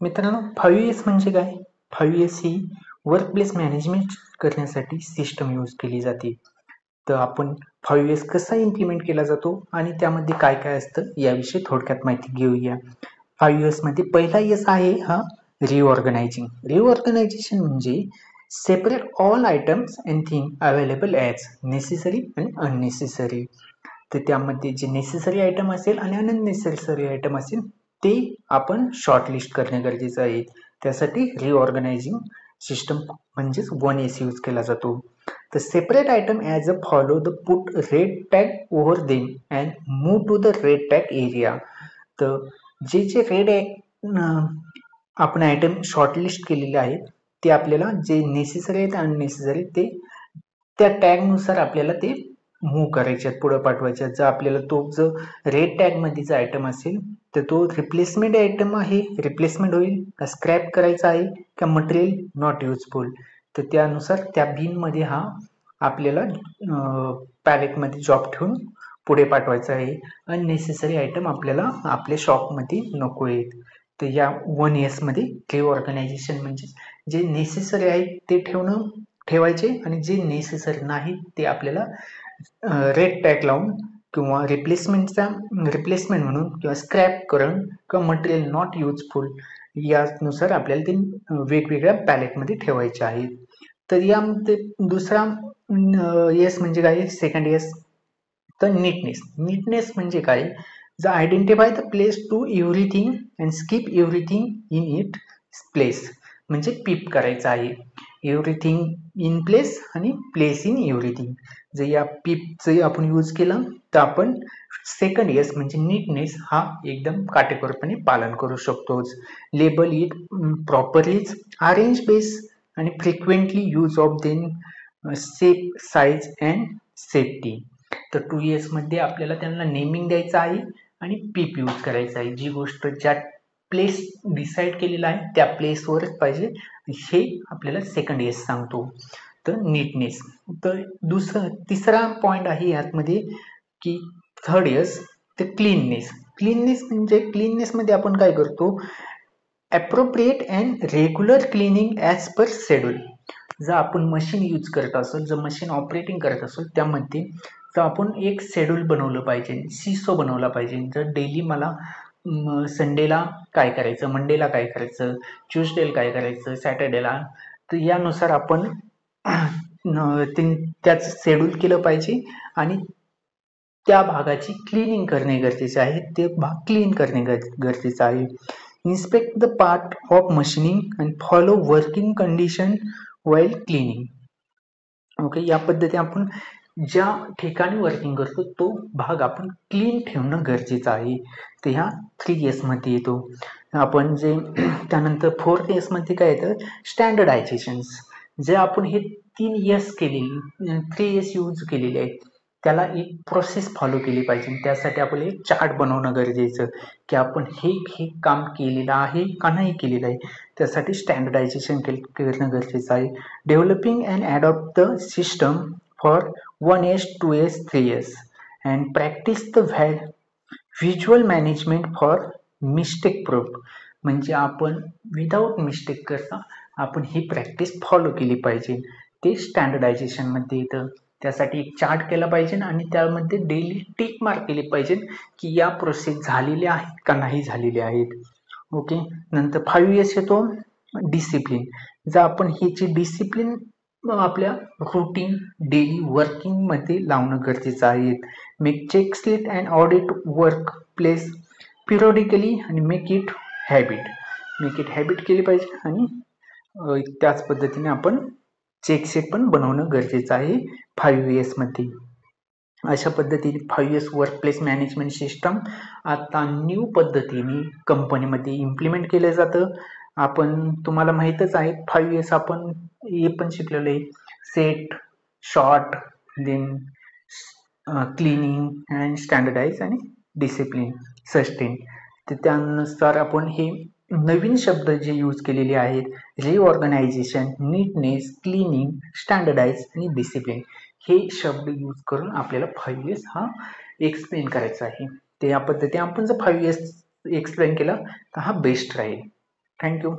मित्रांनो, 5S म्हणजे काय? 5S ही वर्कप्लेस मॅनेजमेंट करण्यासाठी सिस्टम यूज केली जाते. तर आपण 5S कसा इम्प्लिमेंट केला जातो आणि त्यामध्ये काय काय असतं याविषयी थोडक्यात माहिती घेऊया. 5S मध्ये पहिला एस आहे हा रिऑर्गनायझिंग. रिऑर्गनायझेशन म्हणजे separate all items and thing available as necessary आणि अननेसेसरी. तर त्यामध्ये जे नेसेसरी आयटम असेल आणि अननेसेसरी आयटम असेल ते आपण शॉर्टलिस्ट करणे गरजेचं आहे. त्यासाठी रिऑर्गनायझिंग सिस्टम म्हणजेच 1S यूज केला जातो. तर separate item as a follow the put red tag over them and move to the red tag area. तर जे रेड आपण आयटम शॉर्टलिस्ट केलेले आहेत ते आपल्याला जे नेसेसरी आहेत अननेसेसरी ते त्या टॅगनुसार आपल्याला ते मूव्ह करायचे आहेत, पुढे पाठवायचे आहेत. जर आपल्याला तो जो रेड टॅगमध्ये जो आयटम असेल तर तो रिप्लेसमेंट आयटम आहे, रिप्लेसमेंट होईल का स्क्रॅप करायचा आहे का मटेरियल नॉट युजफुल, तर त्यानुसार त्या बिनमध्ये हा आपल्याला पॅलेटमध्ये जॉब ठेवून पुढे पाठवायचा आहे. अननेसेसरी आयटम आपल्याला आपल्या शॉपमध्ये नको आहेत. तर या 1S मध्ये रिऑर्गनायझेशन म्हणजे जे नेसेसरी आहे ते ठेवायचे आणि जे नेसेसरी नाही ते आपल्याला रेड टॅग लावून किंवा रिप्लेसमेंट म्हणून किंवा स्क्रॅप करून किंवा मटेरियल नॉट युजफुल यानुसार आपल्याला ते वेगवेगळ्या पॅलेटमध्ये ठेवायचे आहे. तर यामध्ये दुसरा एस म्हणजे काय, सेकंड एस तर नीटनेस म्हणजे काय, the identify the place to everything and skip everything in it place. म्हणजे पीप करायचं आहे, एव्हरीथिंग इन प्लेस आणि प्लेस इन एव्हरीथिंग. जर या पीपचं आपण यूज केलं तर आपण सेकंड एस म्हणजे नीटनेस हा एकदम काटेकोरपणे पालन करू शकतो. लेबल इट प्रॉपरलीच, अरेंज बेस आणि frequently use of then safe size and safety. तर 2S मध्ये आपल्याला त्यांना नेमिंग द्यायचं आहे आणि पीप यूज करायचं आहे. जी गोष्ट ज्या प्लेस डिसाईड केलेला आहे त्या प्लेसवरच पाहिजे हे आपल्याला सेकंड एस सांगतो. तर नीटनेस. तर तिसरा पॉइंट आहे यामध्ये की थर्ड एस तर क्लीननेस. क्लीननेस मध्ये आपण काय करतो, appropriate and regular cleaning as per schedule. जर आपण मशीन यूज करत असो, जर मशीन ऑपरेटिंग करत असो त्यामध्ये तर आपण एक शेड्यूल बनवलं पाहिजे, सिसो बनवला पाहिजे. जर डेली मला संडेला काय करायचं, मंडेला काय करायचं, ट्यूजडेला काय करायचं, सॅटर्डेला, तर यानुसार आपण त्याचं शेड्यूल केलं पाहिजे आणि त्या भागाची क्लिनिंग करणे गरजेचे आहे, ते भाग क्लीन करणे गरजेचं आहे. Inspect the part of machining and follow working condition while cleaning. Okay, या पद्धती आपण ज्या ठिकाणी वर्किंग करतो तो भाग आपण क्लीन ठेवणं गरजेचं आहे. तर ह्या 3S मध्ये येतो. आपण जे त्यानंतर 4S मध्ये काय येतं, स्टँडर्डायझेशन. जे आपण हे 3S केलेली 3S यूज केलेले आहेत त्याला एक प्रोसेस फॉलो केली पाहिजे. त्यासाठी आपल्याला एक चार्ट बनवणं गरजेचं की आपण हे काम केलेलं आहे का नाही केलेलं आहे, त्यासाठी स्टँडर्डायझेशन करणं गरजेचं आहे. Developing and adopt the system for 1S 2S 3S and practice the visual management for mistake proof. म्हणजे आपण विदाऊट मिस्टेक करता आपण ही प्रॅक्टिस फॉलो केली पाहिजे. ते स्टँडर्डायझेशन मध्ये येतं. त्यासाठी एक चार्ट केला पाहिजे आणि त्यामध्ये डेली टिक मार्क केले पाहिजे की या प्रोसेस झालेल्या आहेत का नाही झालेल्या आहेत. ओके, नंतर 5S येतो डिसिप्लिन. जर आपण ह्याची डिसिप्लिन आपल्या रुटीन डेली वर्किंग मध्ये लावणं गरजेचं आहे. Make checklist and audit workplace periodically आणि मेक इट हॅबिट केली पाहिजे आणि त्याच पद्धतीने आपण चेकशीट पण बनवणं गरजेचं आहे 5S मध्ये. अशा पद्धतीने 5S वर्कप्लेस मॅनेजमेंट सिस्टम आता न्यू पद्धतीने कंपनीमध्ये इम्प्लिमेंट केलं जातं. आपण तुम्हाला माहीतच आहे 5S आपण हे पण शिकलेलं आहे, set, short, then cleaning and standardise आणि डिसिप्लिन, सस्टेन. तर त्यानुसार आपण हे नवीन शब्द जे यूज केलेले आहेत, रिऑर्गनायझेशन, नीटनेस, क्लिनिंग, स्टँडर्डाइज आणि डिसिप्लिन, हे शब्द यूज करून आपल्याला 5S हा एक्सप्लेन करायचा आहे. ते या पद्धतीने आपण जर 5S एक्सप्लेन केला तर हा बेस्ट राहील. थँक्यू.